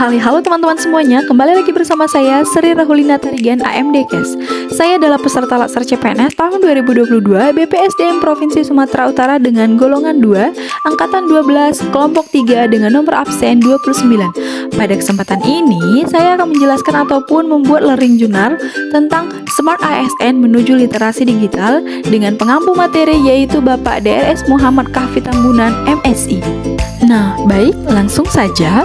Halo teman-teman semuanya, kembali lagi bersama saya Sri Rahulina Tarigan AMDKes. Saya adalah peserta Latsar CPNS tahun 2022 BPSDM Provinsi Sumatera Utara dengan golongan 2, angkatan 12, kelompok 3 dengan nomor absen 29. Pada kesempatan ini, saya akan menjelaskan ataupun membuat learning journal tentang Smart ASN menuju literasi digital dengan pengampu materi yaitu Bapak DRS Muhammad Kahfi Tambunan MSI. Nah, baik, langsung saja.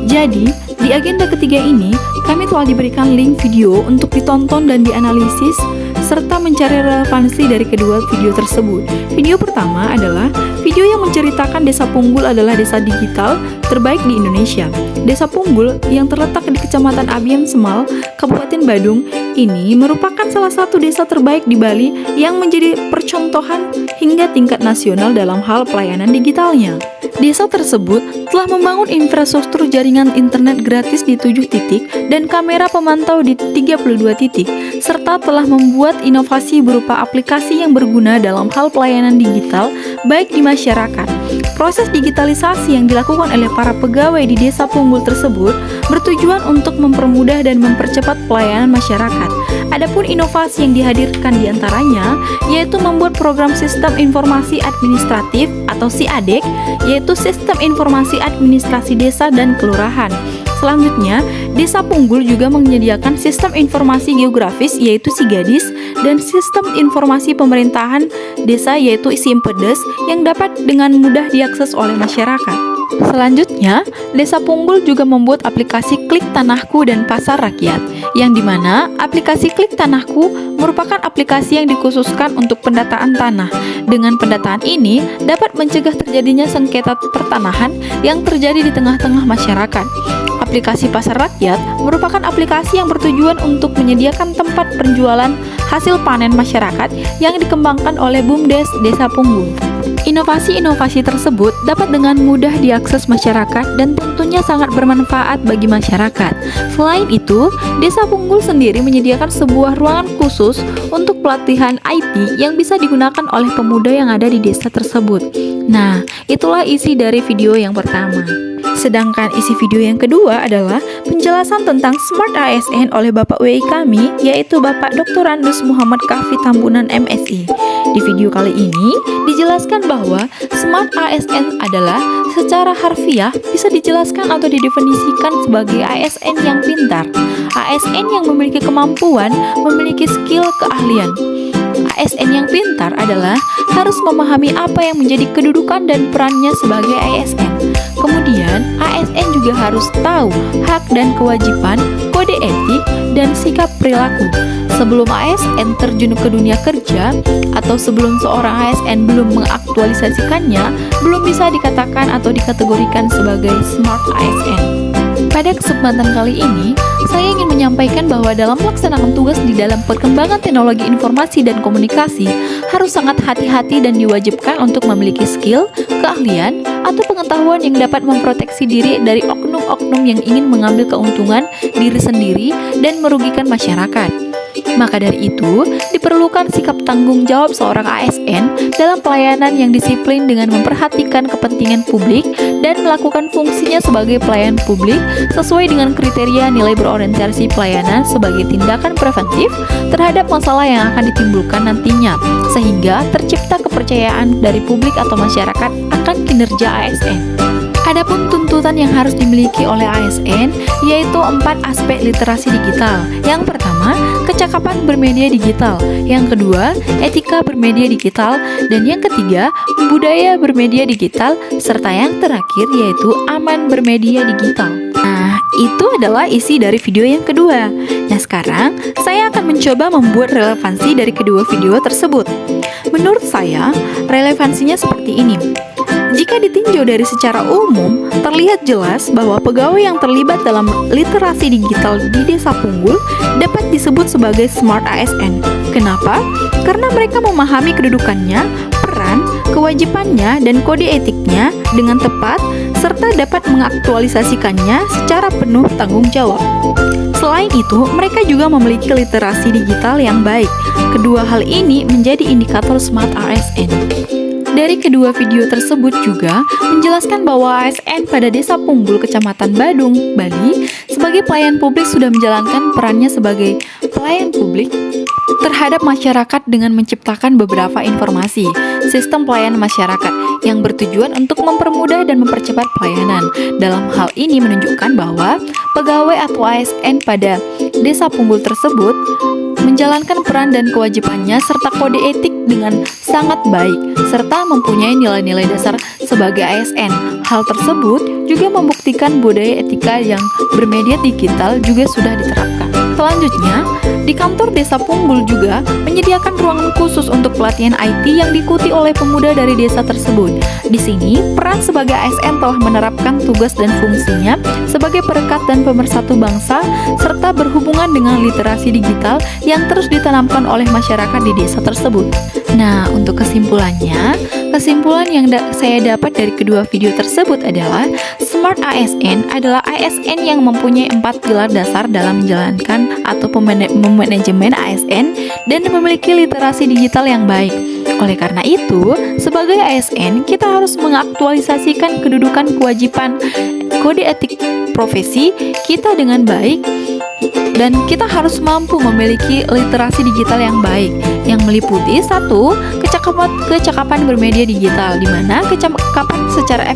Jadi, di agenda ketiga ini, kami telah diberikan link video untuk ditonton dan dianalisis, serta mencari relevansi dari kedua video tersebut. Video pertama adalah video yang menceritakan Desa Punggul adalah desa digital terbaik di Indonesia. Desa Punggul yang terletak di Kecamatan Abian Semal, Kabupaten Badung, ini merupakan salah satu desa terbaik di Bali yang menjadi percontohan hingga tingkat nasional dalam hal pelayanan digitalnya. Desa tersebut telah membangun infrastruktur jaringan internet gratis di 7 titik dan kamera pemantau di 32 titik, serta telah membuat inovasi berupa aplikasi yang berguna dalam hal pelayanan digital baik di masyarakat. Proses digitalisasi yang dilakukan oleh para pegawai di Desa Punggul tersebut bertujuan untuk mempermudah dan mempercepat pelayanan masyarakat. Adapun inovasi yang dihadirkan diantaranya yaitu membuat program sistem informasi administratif atau SIADEK, yaitu Sistem Informasi Administrasi Desa dan Kelurahan. Selanjutnya, Desa Punggul juga menyediakan sistem informasi geografis yaitu SIGADIS dan sistem informasi pemerintahan desa yaitu SIMPEDES yang dapat dengan mudah diakses oleh masyarakat. Selanjutnya, Desa Punggul juga membuat aplikasi Klik Tanahku dan Pasar Rakyat, yang dimana aplikasi Klik Tanahku merupakan aplikasi yang dikhususkan untuk pendataan tanah. Dengan pendataan ini dapat mencegah terjadinya sengketa pertanahan yang terjadi di tengah-tengah masyarakat. Aplikasi Pasar Rakyat merupakan aplikasi yang bertujuan untuk menyediakan tempat penjualan hasil panen masyarakat yang dikembangkan oleh BUMDes Desa Punggul. Inovasi-inovasi tersebut dapat dengan mudah diakses masyarakat dan tentunya sangat bermanfaat bagi masyarakat. Selain itu, Desa Punggul sendiri menyediakan sebuah ruangan khusus untuk pelatihan IT yang bisa digunakan oleh pemuda yang ada di desa tersebut. Nah, itulah isi dari video yang pertama. Sedangkan isi video yang kedua adalah penjelasan tentang Smart ASN oleh Bapak WI kami, yaitu Bapak Dr. Randus Muhammad Kahfi Tambunan MSI. Di video kali ini dijelaskan bahwa Smart ASN adalah secara harfiah bisa dijelaskan atau didefinisikan sebagai ASN yang pintar. ASN yang memiliki kemampuan, memiliki skill keahlian. ASN yang pintar adalah harus memahami apa yang menjadi kedudukan dan perannya sebagai ASN. Kemudian, ASN juga harus tahu hak dan kewajiban, kode etik, dan sikap perilaku. Sebelum ASN terjun ke dunia kerja, atau sebelum seorang ASN belum mengaktualisasikannya, belum bisa dikatakan atau dikategorikan sebagai Smart ASN. Pada kesempatan kali ini, saya ingin menyampaikan bahwa dalam melaksanakan tugas di dalam perkembangan teknologi informasi dan komunikasi harus sangat hati-hati dan diwajibkan untuk memiliki skill, keahlian, atau pengetahuan yang dapat memproteksi diri dari oknum-oknum yang ingin mengambil keuntungan diri sendiri dan merugikan masyarakat. Maka dari itu, diperlukan sikap tanggung jawab seorang ASN dalam pelayanan yang disiplin dengan memperhatikan kepentingan publik dan melakukan fungsinya sebagai pelayan publik sesuai dengan kriteria nilai berorientasi pelayanan sebagai tindakan preventif terhadap masalah yang akan ditimbulkan nantinya, sehingga tercipta kepercayaan dari publik atau masyarakat akan kinerja ASN. Adapun tuntutan yang harus dimiliki oleh ASN yaitu 4 aspek literasi digital. Yang pertama, kecakapan bermedia digital. Yang kedua, etika bermedia digital. Dan yang ketiga, budaya bermedia digital. Serta yang terakhir yaitu aman bermedia digital. Nah, itu adalah isi dari video yang kedua. Nah, sekarang saya akan mencoba membuat relevansi dari kedua video tersebut. Menurut saya, relevansinya seperti ini. Jika ditinjau dari secara umum, terlihat jelas bahwa pegawai yang terlibat dalam literasi digital di Desa Punggul dapat disebut sebagai Smart ASN. Kenapa? Karena mereka memahami kedudukannya, peran, kewajibannya, dan kode etiknya dengan tepat, serta dapat mengaktualisasikannya secara penuh tanggung jawab. Selain itu, mereka juga memiliki literasi digital yang baik. Kedua hal ini menjadi indikator Smart ASN. Dari kedua video tersebut juga menjelaskan bahwa ASN pada Desa Punggul, Kecamatan Badung, Bali, sebagai pelayan publik sudah menjalankan perannya sebagai pelayan publik terhadap masyarakat dengan menciptakan beberapa informasi sistem pelayanan masyarakat yang bertujuan untuk mempermudah dan mempercepat pelayanan. Dalam hal ini menunjukkan bahwa pegawai atau ASN pada Desa Punggul tersebut menjalankan peran dan kewajibannya serta kode etik dengan sangat baik serta mempunyai nilai-nilai dasar sebagai ASN. Hal tersebut juga membuktikan budaya etika yang bermedia digital juga sudah diterapkan. Selanjutnya, di kantor Desa Punggul juga menyediakan ruangan khusus untuk pelatihan IT yang diikuti oleh pemuda dari desa tersebut. Di sini, peran sebagai ASN telah menerapkan tugas dan fungsinya sebagai perekat dan pemersatu bangsa serta berhubungan dengan literasi digital yang terus ditanamkan oleh masyarakat di desa tersebut. Nah, untuk kesimpulan yang saya dapat dari kedua video tersebut adalah Smart ASN adalah ASN yang mempunyai 4 pilar dasar dalam menjalankan atau manajemen ASN dan memiliki literasi digital yang baik. Oleh karena itu, sebagai ASN, kita harus mengaktualisasikan kedudukan kewajiban kode etik profesi kita dengan baik dan kita harus mampu memiliki literasi digital yang baik yang meliputi 1. Kecakapan bermedia digital, di mana kecakapan secara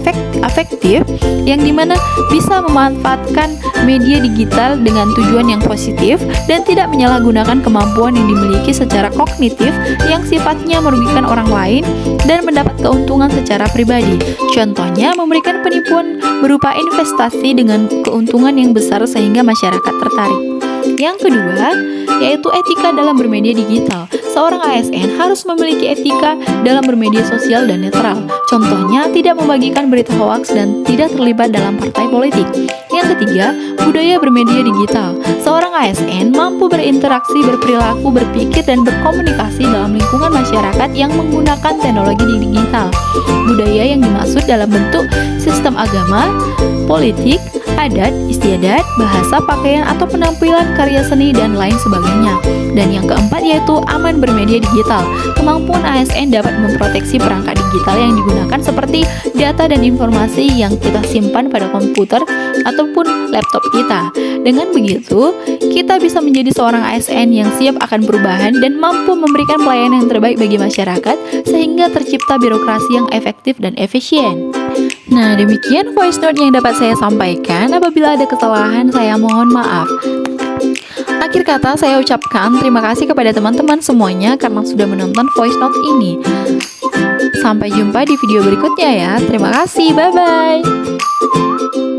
efektif yang dimana bisa memanfaatkan media digital dengan tujuan yang positif dan tidak menyalahgunakan kemampuan yang dimiliki secara kognitif yang sifatnya merugikan orang lain dan mendapat keuntungan secara pribadi. Contohnya memberikan penipuan berupa investasi dengan keuntungan yang besar sehingga masyarakat tertarik. Yang kedua, yaitu etika dalam bermedia digital. Seorang ASN harus memiliki etika dalam bermedia sosial dan netral. Contohnya, tidak membagikan berita hoaks dan tidak terlibat dalam partai politik. Yang ketiga, budaya bermedia digital. Seorang ASN mampu berinteraksi, berperilaku, berpikir, dan berkomunikasi dalam lingkungan masyarakat yang menggunakan teknologi digital. Budaya yang dimaksud dalam bentuk sistem agama, politik, adat, istiadat, bahasa, pakaian, atau penampilan karya seni, dan lain sebagainya. Dan yang keempat yaitu aman bermedia digital. Kemampuan ASN dapat memproteksi perangkat digital yang digunakan seperti data dan informasi yang kita simpan pada komputer ataupun laptop kita. Dengan begitu, kita bisa menjadi seorang ASN yang siap akan perubahan dan mampu memberikan pelayanan yang terbaik bagi masyarakat sehingga tercipta birokrasi yang efektif dan efisien. Nah, demikian voice note yang dapat saya sampaikan. Apabila ada kesalahan, saya mohon maaf. Akhir kata, saya ucapkan terima kasih kepada teman-teman semuanya karena sudah menonton voice note ini. Sampai jumpa di video berikutnya ya. Terima kasih, bye-bye.